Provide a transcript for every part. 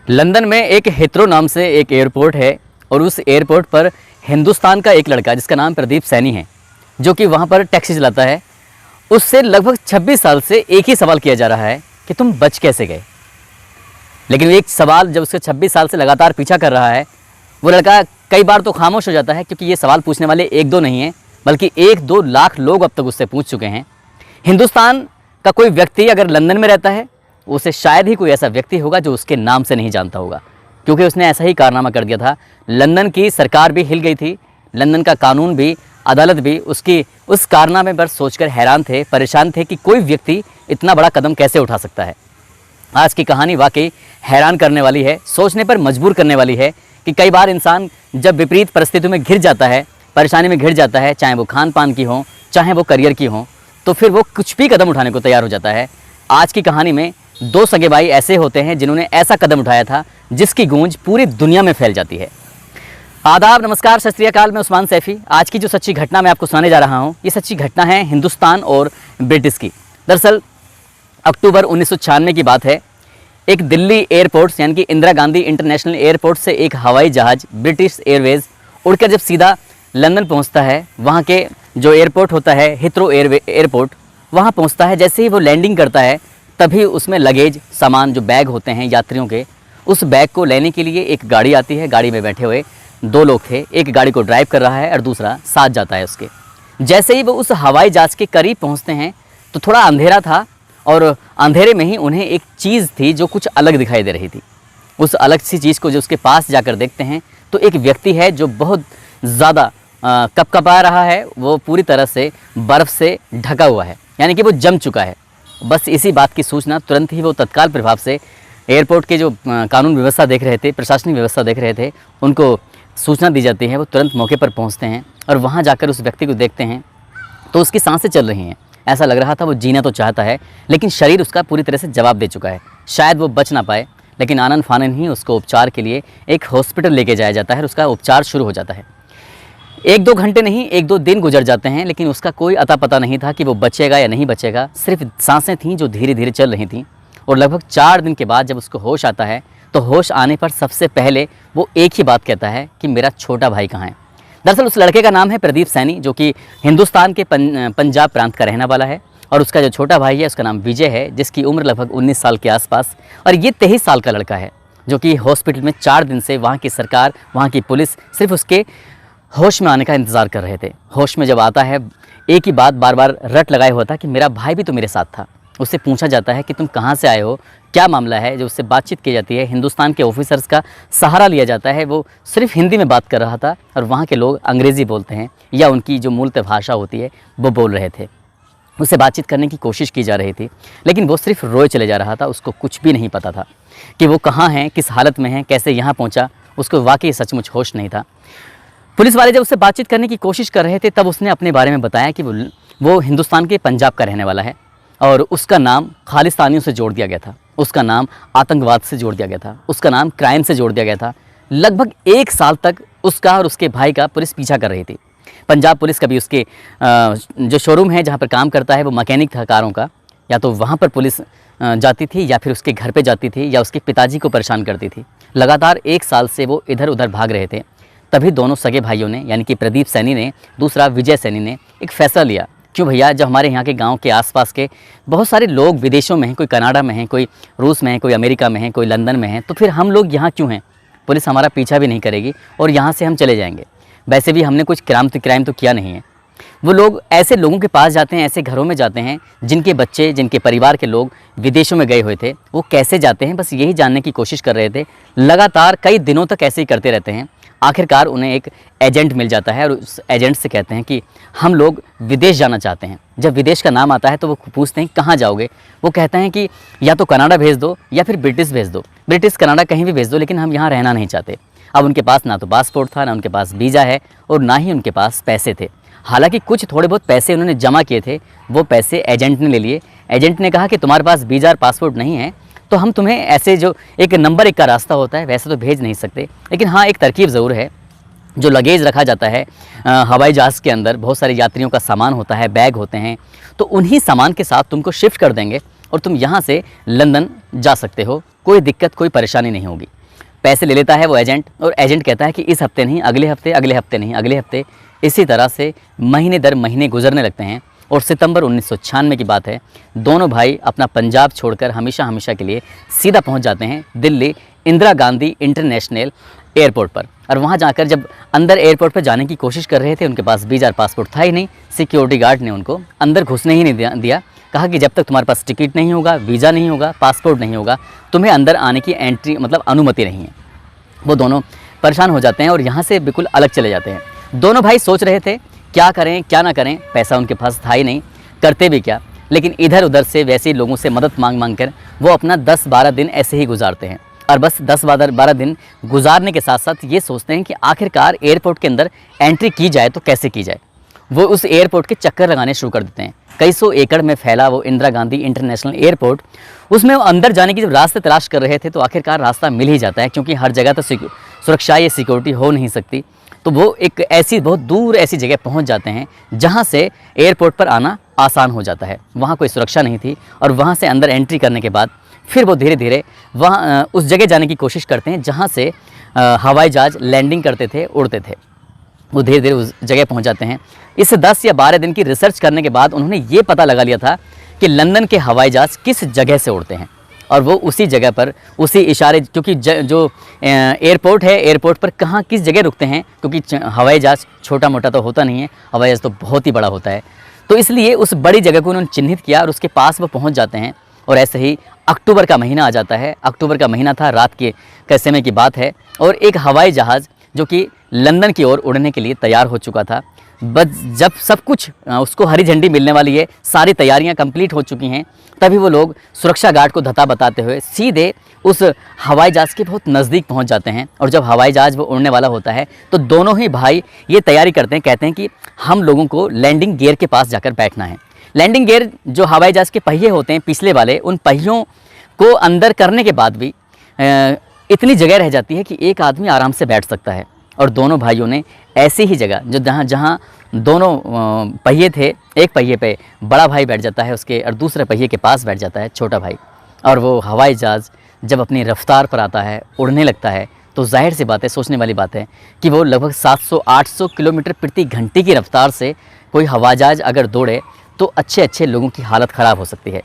London में एक Heathrow नाम से एक एयरपोर्ट है और उस एयरपोर्ट पर हिंदुस्तान का एक लड़का जिसका नाम प्रदीप सैनी है, जो कि वहाँ पर टैक्सी चलाता है, उससे लगभग 26 साल से एक ही सवाल किया जा रहा है कि तुम बच कैसे गए। लेकिन एक सवाल जब उसके 26 साल से लगातार पीछा कर रहा है, वो लड़का कई बार तो खामोश हो जाता है, क्योंकि ये सवाल पूछने वाले एक दो नहीं हैं, बल्कि 1-2 लाख लोग अब तक उससे पूछ चुके हैं। हिंदुस्तान का कोई व्यक्ति अगर लंदन में रहता है, उसे शायद ही कोई ऐसा व्यक्ति होगा जो उसके नाम से नहीं जानता होगा, क्योंकि उसने ऐसा ही कारनामा कर दिया था। लंदन की सरकार भी हिल गई थी, लंदन का कानून भी, अदालत भी उसकी उस कारनामे पर सोचकर हैरान थे, परेशान थे कि कोई व्यक्ति इतना बड़ा कदम कैसे उठा सकता है। आज की कहानी वाकई हैरान करने वाली है, सोचने पर मजबूर करने वाली है कि कई बार इंसान जब विपरीत परिस्थितियों में घिर जाता है, परेशानी में घिर जाता है, चाहे वो खान पान की हो, चाहे वो करियर की हो, तो फिर वो कुछ भी कदम उठाने को तैयार हो जाता है। आज की कहानी में 2 सगे भाई ऐसे होते हैं जिन्होंने ऐसा कदम उठाया था जिसकी गूंज पूरी दुनिया में फैल जाती है। आदाब, नमस्कार, सत श्री अकाल। मैं उस्मान सैफी। आज की जो सच्ची घटना मैं आपको सुनाने जा रहा हूँ, ये सच्ची घटना है हिंदुस्तान और ब्रिटिश की। दरअसल अक्टूबर 1996 की बात है। एक दिल्ली एयरपोर्ट यानी कि इंदिरा गांधी इंटरनेशनल एयरपोर्ट से एक हवाई जहाज़ ब्रिटिश एयरवेज उड़कर जब सीधा लंदन पहुंचता है, वहां के जो एयरपोर्ट होता है हिथ्रो एयरपोर्ट, वहां पहुंचता है। जैसे ही वो लैंडिंग करता है, तभी उसमें लगेज, सामान, जो बैग होते हैं यात्रियों के, उस बैग को लेने के लिए एक गाड़ी आती है। गाड़ी में बैठे हुए 2 लोग थे, एक गाड़ी को ड्राइव कर रहा है और दूसरा साथ जाता है उसके। जैसे ही वो उस हवाई जहाज़ के करीब पहुंचते हैं तो थोड़ा अंधेरा था, और अंधेरे में ही उन्हें एक चीज़ थी जो कुछ अलग दिखाई दे रही थी। उस अलग सी चीज़ को जो उसके पास जाकर देखते हैं तो एक व्यक्ति है जो बहुत ज़्यादा कपकपा रहा है, वो पूरी तरह से बर्फ़ से ढका हुआ है, यानी कि वो जम चुका है। बस इसी बात की सूचना तुरंत ही वो तत्काल प्रभाव से एयरपोर्ट के जो कानून व्यवस्था देख रहे थे, प्रशासनिक व्यवस्था देख रहे थे, उनको सूचना दी जाती है। वो तुरंत मौके पर पहुंचते हैं और वहां जाकर उस व्यक्ति को देखते हैं तो उसकी सांसें चल रही हैं। ऐसा लग रहा था वो जीना तो चाहता है, लेकिन शरीर उसका पूरी तरह से जवाब दे चुका है। शायद वो बच ना पाए, लेकिन आनन फानन ही उसको उपचार के लिए एक हॉस्पिटल लेके जाया जाता है और उसका उपचार शुरू हो जाता है। 1-2 घंटे नहीं, 1-2 दिन गुजर जाते हैं, लेकिन उसका कोई अता पता नहीं था कि वो बचेगा या नहीं बचेगा। सिर्फ सांसें थीं जो धीरे धीरे चल रही थीं। और लगभग 4 दिन के बाद जब उसको होश आता है, तो होश आने पर सबसे पहले वो एक ही बात कहता है कि मेरा छोटा भाई कहाँ है। दरअसल उस लड़के का नाम है प्रदीप सैनी, जो कि हिंदुस्तान के पंजाब प्रांत का रहने वाला है। और उसका जो छोटा भाई है उसका नाम विजय है, जिसकी उम्र लगभग 19 साल के आसपास। और ये 23 साल का लड़का है, जो कि हॉस्पिटल में 4 दिन से वहाँ की सरकार, वहाँ की पुलिस सिर्फ उसके होश में आने का इंतज़ार कर रहे थे। होश में जब आता है, एक ही बात बार बार रट लगाए हुआ था कि मेरा भाई भी तो मेरे साथ था। उससे पूछा जाता है कि तुम कहाँ से आए हो, क्या मामला है। जो उससे बातचीत की जाती है, हिंदुस्तान के ऑफिसर्स का सहारा लिया जाता है। वो सिर्फ हिंदी में बात कर रहा था और वहाँ के लोग अंग्रेज़ी बोलते हैं या उनकी जो मूलतः भाषा होती है वो बोल रहे थे। उससे बातचीत करने की कोशिश की जा रही थी, लेकिन वो सिर्फ रोए चले जा रहा था। उसको कुछ भी नहीं पता था कि वो कहाँ है, किस हालत में है, कैसे यहाँ पहुँचा। उसको वाकई सचमुच होश नहीं था। पुलिस वाले जब उससे बातचीत करने की कोशिश कर रहे थे, तब उसने अपने बारे में बताया कि वो हिंदुस्तान के पंजाब का रहने वाला है और उसका नाम खालिस्तानियों से जोड़ दिया गया था, उसका नाम आतंकवाद से जोड़ दिया गया था, उसका नाम क्राइम से जोड़ दिया गया था। लगभग 1 साल तक उसका और उसके भाई का पुलिस पीछा कर रही थी। पंजाब पुलिस कभी उसके जो शोरूम है जहाँ पर काम करता है, वो मैकेनिक था कारों का, या तो वहाँ पर पुलिस जाती थी या फिर उसके घर पे जाती थी या उसके पिताजी को परेशान करती थी। लगातार 1 साल से वो इधर उधर भाग रहे थे। तभी दोनों सगे भाइयों ने, यानी कि प्रदीप सैनी ने, दूसरा विजय सैनी ने, एक फ़ैसला लिया। क्यों भैया, जब हमारे यहाँ के गांव के आसपास के बहुत सारे लोग विदेशों में हैं, कोई कनाडा में हैं, कोई रूस में है, कोई अमेरिका में है, कोई लंदन में है, तो फिर हम लोग यहाँ क्यों हैं। पुलिस हमारा पीछा भी नहीं करेगी और यहाँ से हम चले जाएंगे। वैसे भी हमने कुछ क्राइम तो किया नहीं है। वो लोग ऐसे लोगों के पास जाते हैं, ऐसे घरों में जाते हैं जिनके बच्चे, जिनके परिवार के लोग विदेशों में गए हुए थे। वो कैसे जाते हैं, बस यही जानने की कोशिश कर रहे थे। लगातार कई दिनों तक ऐसे ही करते रहते हैं। आखिरकार उन्हें एक एजेंट मिल जाता है और उस एजेंट से कहते हैं कि हम लोग विदेश जाना चाहते हैं। जब विदेश का नाम आता है तो वो पूछते हैं कहाँ जाओगे। वो कहते हैं कि या तो कनाडा भेज दो या फिर ब्रिटिश भेज दो, ब्रिटिश कनाडा कहीं भी भेज दो, लेकिन हम यहाँ रहना नहीं चाहते। अब उनके पास ना तो पासपोर्ट था, ना उनके पास वीज़ा है और ना ही उनके पास पैसे थे। हालांकि कुछ थोड़े बहुत पैसे उन्होंने जमा किए थे, वो पैसे एजेंट ने ले लिए। एजेंट ने कहा कि तुम्हारे पास वीज़ा और पासपोर्ट नहीं है तो हम तुम्हें ऐसे जो एक नंबर 1 का रास्ता होता है वैसे तो भेज नहीं सकते, लेकिन हाँ एक तरकीब ज़रूर है। जो लगेज रखा जाता है हवाई जहाज़ के अंदर, बहुत सारे यात्रियों का सामान होता है, बैग होते हैं, तो उन्हीं सामान के साथ तुमको शिफ्ट कर देंगे और तुम यहाँ से लंदन जा सकते हो, कोई दिक्कत, कोई परेशानी नहीं होगी। पैसे ले लेता है वो एजेंट, और एजेंट कहता है कि इस हफ्ते नहीं, अगले हफ्ते, अगले हफ्ते नहीं, अगले हफ्ते। इसी तरह से महीने दर महीने गुजरने लगते हैं और सितंबर 1996 की बात है, दोनों भाई अपना पंजाब छोड़कर हमेशा हमेशा के लिए सीधा पहुंच जाते हैं दिल्ली इंदिरा गांधी इंटरनेशनल एयरपोर्ट पर। और वहां जाकर जब अंदर एयरपोर्ट पर जाने की कोशिश कर रहे थे, उनके पास वीज़ा और पासपोर्ट था ही नहीं, सिक्योरिटी गार्ड ने उनको अंदर घुसने ही नहीं दिया। कहा कि जब तक तुम्हारे पास टिकट नहीं होगा, वीज़ा नहीं होगा, पासपोर्ट नहीं होगा, तुम्हें अंदर आने की एंट्री मतलब अनुमति नहीं है। वो दोनों परेशान हो जाते हैं और यहाँ से बिल्कुल अलग चले जाते हैं। दोनों भाई सोच रहे थे क्या करें क्या ना करें, पैसा उनके पास था ही नहीं, करते भी क्या। लेकिन इधर उधर से वैसे ही लोगों से मदद मांग कर वो अपना 10-12 दिन ऐसे ही गुजारते हैं। और बस 10-12 दिन गुजारने के साथ साथ ये सोचते हैं कि आखिरकार एयरपोर्ट के अंदर एंट्री की जाए तो कैसे की जाए। वो उस एयरपोर्ट के चक्कर लगाने शुरू कर देते हैं। कई सौ एकड़ में फैला वो इंदिरा गांधी इंटरनेशनल एयरपोर्ट, उसमें वो अंदर जाने की जब रास्ते तलाश कर रहे थे तो आखिरकार रास्ता मिल ही जाता है, क्योंकि हर जगह तो सुरक्षा या सिक्योरिटी हो नहीं सकती। तो वो एक ऐसी बहुत दूर ऐसी जगह पहुंच जाते हैं जहां से एयरपोर्ट पर आना आसान हो जाता है। वहां कोई सुरक्षा नहीं थी और वहां से अंदर एंट्री करने के बाद फिर वो धीरे धीरे वहाँ उस जगह जाने की कोशिश करते हैं जहाँ से हवाई जहाज़ लैंडिंग करते थे, उड़ते थे। वो धीरे धीरे उस जगह पहुँच जाते हैं। इस 10 या 12 दिन की रिसर्च करने के बाद उन्होंने ये पता लगा लिया था कि लंदन के हवाई जहाज़ किस जगह से उड़ते हैं, और वो उसी जगह पर उसी इशारे, क्योंकि जो एयरपोर्ट है, एयरपोर्ट पर कहाँ किस जगह रुकते हैं, क्योंकि हवाई जहाज़ छोटा मोटा तो होता नहीं है, हवाई जहाज़ तो बहुत ही बड़ा होता है। तो इसलिए उस बड़ी जगह को उन्होंने चिन्हित किया और उसके पास वो पहुँच जाते हैं। और ऐसे ही अक्टूबर का महीना आ जाता है। अक्टूबर का महीना था, रात के समय की बात है, और एक हवाई जहाज़ जो कि लंदन की ओर उड़ने के लिए तैयार हो चुका था। बस जब सब कुछ उसको हरी झंडी मिलने वाली है, सारी तैयारियां कंप्लीट हो चुकी हैं, तभी वो लोग सुरक्षा गार्ड को धता बताते हुए सीधे उस हवाई जहाज़ के बहुत नज़दीक पहुंच जाते हैं। और जब हवाई जहाज़ वो उड़ने वाला होता है तो दोनों ही भाई ये तैयारी करते हैं, कहते हैं कि हम लोगों को लैंडिंग गियर के पास जाकर बैठना है। लैंडिंग गियर जो हवाई जहाज़ के पहिए होते हैं पिछले वाले, उन पहियों को अंदर करने के बाद भी इतनी जगह रह जाती है कि एक आदमी आराम से बैठ सकता है। और दोनों भाइयों ने ऐसी ही जगह जो जहाँ दोनों पहिए थे, एक पहिए पे बड़ा भाई बैठ जाता है उसके, और दूसरे पहिए के पास बैठ जाता है छोटा भाई। और वो हवाई जहाज़ जब अपनी रफ्तार पर आता है, उड़ने लगता है, तो जाहिर सी बात है, सोचने वाली बात है कि वो लगभग 700-800 किलोमीटर प्रति घंटे की रफ्तार से कोई हवाई जहाज़ अगर दौड़े तो अच्छे लोगों की हालत ख़राब हो सकती है।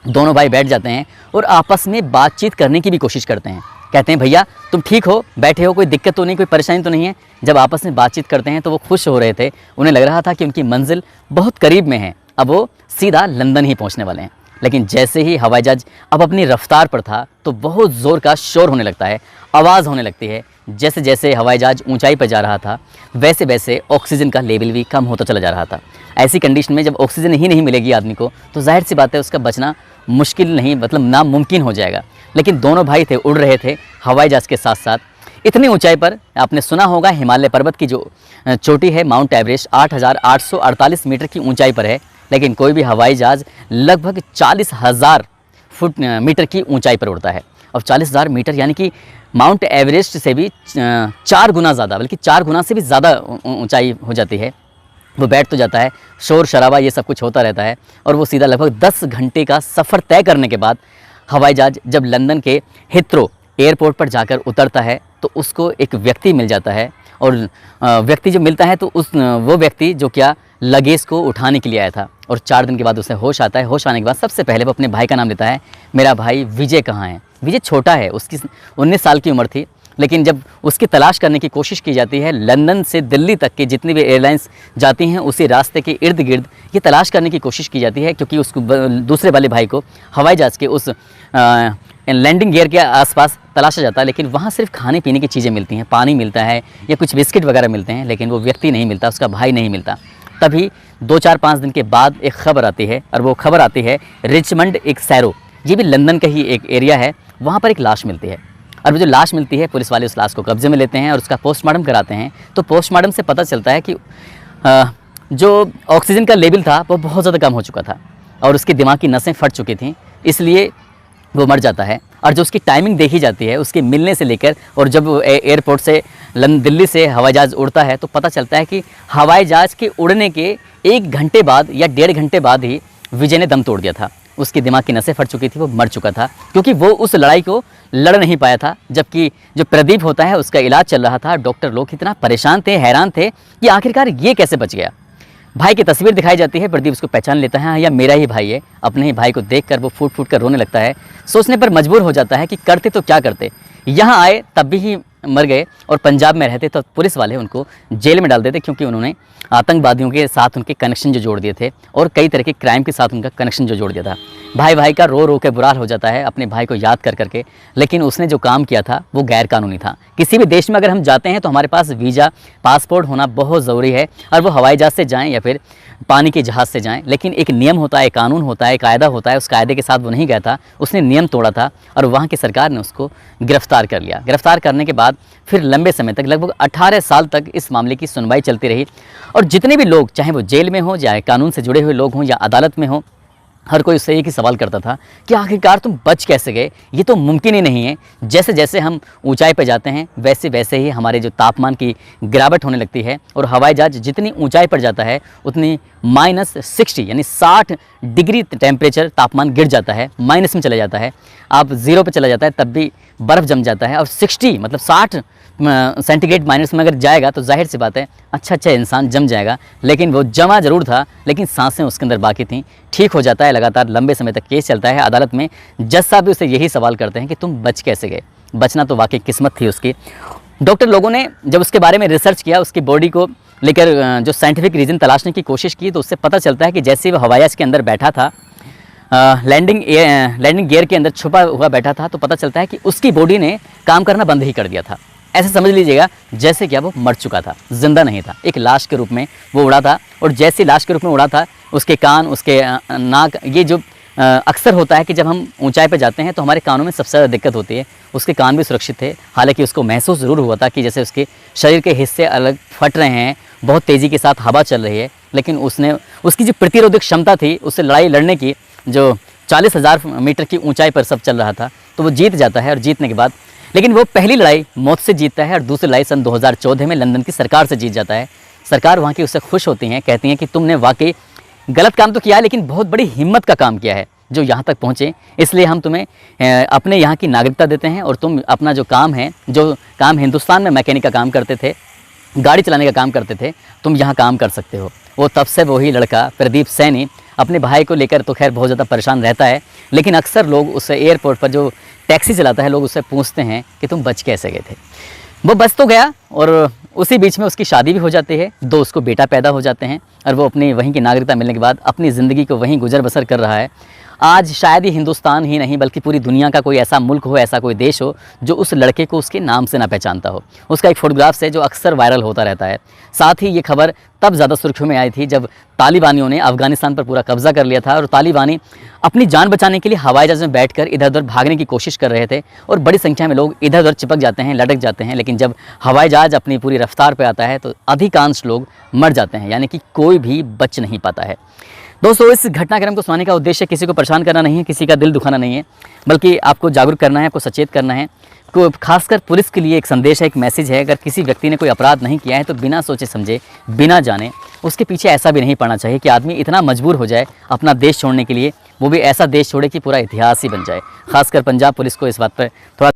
दोनों भाई बैठ जाते हैं और आपस में बातचीत करने की भी कोशिश करते हैं। कहते हैं भैया तुम ठीक हो, बैठे हो, कोई दिक्कत तो नहीं, कोई परेशानी तो नहीं है। जब आपस में बातचीत करते हैं तो वो खुश हो रहे थे, उन्हें लग रहा था कि उनकी मंजिल बहुत करीब में है, अब वो सीधा लंदन ही पहुंचने वाले हैं। लेकिन जैसे ही हवाई जहाज़ अब अपनी रफ्तार पर था तो बहुत ज़ोर का शोर होने लगता है, आवाज़ होने लगती है। जैसे जैसे हवाई जहाज़ ऊंचाई पर जा रहा था वैसे वैसे ऑक्सीजन का लेवल भी कम होता चला जा रहा था। ऐसी कंडीशन में जब ऑक्सीजन ही नहीं मिलेगी आदमी को तो जाहिर सी बात है उसका बचना मुश्किल नहीं, मतलब नामुमकिन हो जाएगा। लेकिन दोनों भाई थे, उड़ रहे थे हवाई जहाज़ के साथ साथ। इतनी ऊंचाई पर आपने सुना होगा हिमालय पर्वत की जो चोटी है माउंट एवरेस्ट 8,848 मीटर की ऊंचाई पर है, लेकिन कोई भी हवाई जहाज़ लगभग 40,000 मीटर की ऊंचाई पर उड़ता है। और 40,000 मीटर यानी कि माउंट एवरेस्ट से भी 4 गुना ज़्यादा, बल्कि 4 गुना से भी ज़्यादा ऊंचाई हो जाती है। वो बैठ तो जाता है, शोर शराबा ये सब कुछ होता रहता है, और वो सीधा लगभग 10 घंटे का सफ़र तय करने के बाद हवाई जहाज़ जब लंदन के हिथ्रो एयरपोर्ट पर जाकर उतरता है तो उसको एक व्यक्ति मिल जाता है। और व्यक्ति जो मिलता है तो वो व्यक्ति जो क्या लगेज को उठाने के लिए आया था। और 4 दिन के बाद उसे होश आता है। होश आने के बाद सबसे पहले वो अपने भाई का नाम लेता है, मेरा भाई विजय कहाँ है। विजय छोटा है, उसकी 19 साल की उम्र थी, लेकिन जब उसकी तलाश करने की कोशिश की जाती है, लंदन से दिल्ली तक की जितनी भी एयरलाइंस जाती हैं उसी रास्ते के इर्द गिर्द ये तलाश करने की कोशिश की जाती है, क्योंकि उसको दूसरे वाले भाई को हवाई जहाज़ के उस लैंडिंग गियर के आसपास तलाशा जाता है। लेकिन वहाँ सिर्फ खाने पीने की चीज़ें मिलती हैं, पानी मिलता है या कुछ बिस्किट वगैरह मिलते हैं, लेकिन वो व्यक्ति नहीं मिलता, उसका भाई नहीं मिलता। तभी 2-4-5 दिन के बाद एक खबर आती है, और वो खबर आती है रिचमंड एक सैरो, ये भी लंदन का ही एक एरिया है, वहाँ पर एक लाश मिलती है। और वो जो लाश मिलती है पुलिस वाले उस लाश को कब्जे में लेते हैं और उसका पोस्टमार्टम कराते हैं। तो पोस्टमार्टम से पता चलता है कि जो ऑक्सीजन का लेवल था वो बहुत ज़्यादा कम हो चुका था और उसकी दिमाग की नसें फट चुकी थीं, इसलिए वो मर जाता है। और जो उसकी टाइमिंग देखी जाती है उसके मिलने से लेकर, और जब एयरपोर्ट से दिल्ली से हवाई जहाज़ उड़ता है तो पता चलता है कि हवाई जहाज़ के उड़ने के 1 घंटे बाद या 1.5 घंटे बाद ही विजय ने दम तोड़ दिया था। उसकी दिमाग की नसें फट चुकी थी, वो मर चुका था, क्योंकि वो उस लड़ाई को लड़ नहीं पाया था। जबकि जो प्रदीप होता है उसका इलाज चल रहा था। डॉक्टर लोग इतना परेशान थे, हैरान थे कि आखिरकार ये कैसे बच गया। भाई की तस्वीर दिखाई जाती है, प्रदीप उसको पहचान लेता है, हाँ यह मेरा ही भाई है। अपने ही भाई को देखकर वो फूट फूट कर रोने लगता है। सोचने पर मजबूर हो जाता है कि करते तो क्या करते, यहाँ आए तब भी ही मर गए, और पंजाब में रहते तो पुलिस वाले उनको जेल में डाल देते, क्योंकि उन्होंने आतंकवादियों के साथ उनके कनेक्शन जो जोड़ दिए थे और कई तरह के क्राइम के साथ उनका कनेक्शन जो जोड़ दिया था। भाई भाई का रो रो के बुरा हाल हो जाता है अपने भाई को याद कर करके। लेकिन उसने जो काम किया था वो गैर कानूनी था। किसी भी देश में अगर हम जाते हैं तो हमारे पास वीज़ा, पासपोर्ट होना बहुत ज़रूरी है, और वो हवाई जहाज़ से जाएँ या फिर पानी के जहाज़ से जाएं। लेकिन एक नियम होता है, कानून होता है, कायदा होता है, उस कायदे के साथ वो नहीं गया था, उसने नियम तोड़ा था, और वहाँ की सरकार ने उसको गिरफ्तार कर लिया। गिरफ्तार करने के बाद फिर लंबे समय तक, लगभग 18 साल तक इस मामले की सुनवाई चलती रही। और जितने भी लोग, चाहे वो जेल में हो, चाहे कानून से जुड़े हुए लोग हों या अदालत में हों, हर कोई उससे एक ही सवाल करता था कि आखिरकार तुम बच कैसे गए, ये तो मुमकिन ही नहीं है। जैसे जैसे हम ऊंचाई पर जाते हैं वैसे वैसे ही हमारे जो तापमान की गिरावट होने लगती है, और हवाई जहाज जितनी ऊंचाई पर जाता है उतनी -60 यानी 60 डिग्री टेम्परेचर तापमान गिर जाता है, माइनस में चला जाता है। आप 0 पे चला जाता है तब भी बर्फ़ जम जाता है, और 60 मतलब 60 सेंटीग्रेड माइनस में अगर जाएगा तो जाहिर सी बात है अच्छा इंसान जम जाएगा। लेकिन वो जमा ज़रूर था, लेकिन सांसें उसके अंदर बाकी थीं। ठीक हो जाता है, लगातार लंबे समय तक केस चलता है अदालत में। जज साहब भी उसे यही सवाल करते हैं कि तुम बच कैसे गए। बचना तो वाकई किस्मत थी उसकी। डॉक्टर लोगों ने जब उसके बारे में रिसर्च किया, उसकी बॉडी को लेकर जो साइंटिफिक रीज़न तलाशने की कोशिश की, तो उससे पता चलता है कि जैसे ही वो हवाई जहाज़ के अंदर बैठा था, लैंडिंग गियर के अंदर छुपा हुआ बैठा था, तो पता चलता है कि उसकी बॉडी ने काम करना बंद ही कर दिया था। ऐसे समझ लीजिएगा जैसे क्या वो मर चुका था, जिंदा नहीं था, एक लाश के रूप में वो उड़ा था। और जैसे लाश के रूप में उड़ा था, उसके कान, उसके नाक, ये जो अक्सर होता है कि जब हम ऊंचाई पर जाते हैं तो हमारे कानों में सबसे ज़्यादा दिक्कत होती है। उसके कान भी सुरक्षित थे, हालांकि उसको महसूस ज़रूर हुआ था कि जैसे उसके शरीर के हिस्से अलग फट रहे हैं, बहुत तेज़ी के साथ हवा चल रही है। लेकिन उसकी जो प्रतिरोधक क्षमता थी, उससे लड़ाई लड़ने की, जो 40,000 मीटर की ऊंचाई पर सब चल रहा था, तो वो जीत जाता है। और जीतने के बाद, लेकिन वो पहली लड़ाई मौत से जीतता है, और दूसरी लड़ाई सन 2014 में लंदन की सरकार से जीत जाता है। सरकार वहाँ की उससे खुश होती हैं, कहती हैं कि तुमने वाकई गलत काम तो किया है, लेकिन बहुत बड़ी हिम्मत का काम किया है जो यहाँ तक पहुँचे, इसलिए हम तुम्हें अपने यहाँ की नागरिकता देते हैं, और तुम अपना जो काम हिंदुस्तान में मैकेनिक का काम करते थे, गाड़ी चलाने का काम करते थे, तुम यहाँ काम कर सकते हो। वो तब से वही लड़का प्रदीप सैनी अपने भाई को लेकर तो खैर बहुत ज़्यादा परेशान रहता है। लेकिन अक्सर लोग उससे एयरपोर्ट पर जो टैक्सी चलाता है, लोग उससे पूछते हैं कि तुम बच कैसे गए थे। वो बच तो गया, और उसी बीच में उसकी शादी भी हो जाती है, 2 उसको बेटा पैदा हो जाते हैं, और वो अपनी वहीं की नागरिकता मिलने के बाद अपनी ज़िंदगी को वहीं गुजर बसर कर रहा है। आज शायद ही हिंदुस्तान ही नहीं बल्कि पूरी दुनिया का कोई ऐसा मुल्क हो, ऐसा कोई देश हो जो उस लड़के को उसके नाम से ना पहचानता हो। उसका एक फ़ोटोग्राफ है जो अक्सर वायरल होता रहता है। साथ ही ये खबर तब ज़्यादा सुर्खियों में आई थी जब तालिबानियों ने अफ़गानिस्तान पर पूरा कब्ज़ा कर लिया था, और तालिबानी अपनी जान बचाने के लिए हवाई जहाज़ में बैठकर इधर उधर भागने की कोशिश कर रहे थे, और बड़ी संख्या में लोग इधर उधर चिपक जाते हैं, लटक जाते हैं। लेकिन जब हवाई जहाज़ अपनी पूरी रफ्तार पर आता है तो अधिकांश लोग मर जाते हैं, यानी कि कोई भी बच नहीं पाता है। दोस्तों, इस घटनाक्रम को सुनाने का उद्देश्य किसी को परेशान करना नहीं है, किसी का दिल दुखाना नहीं है, बल्कि आपको जागरूक करना है, आपको सचेत करना है। को खासकर पुलिस के लिए एक संदेश है, एक मैसेज है। अगर किसी व्यक्ति ने कोई अपराध नहीं किया है तो बिना सोचे समझे, बिना जाने उसके पीछे ऐसा भी नहीं पड़ना चाहिए कि आदमी इतना मजबूर हो जाए अपना देश छोड़ने के लिए, वो भी ऐसा देश छोड़े कि पूरा इतिहास ही बन जाए। खासकर पंजाब पुलिस को इस बात पर थोड़ा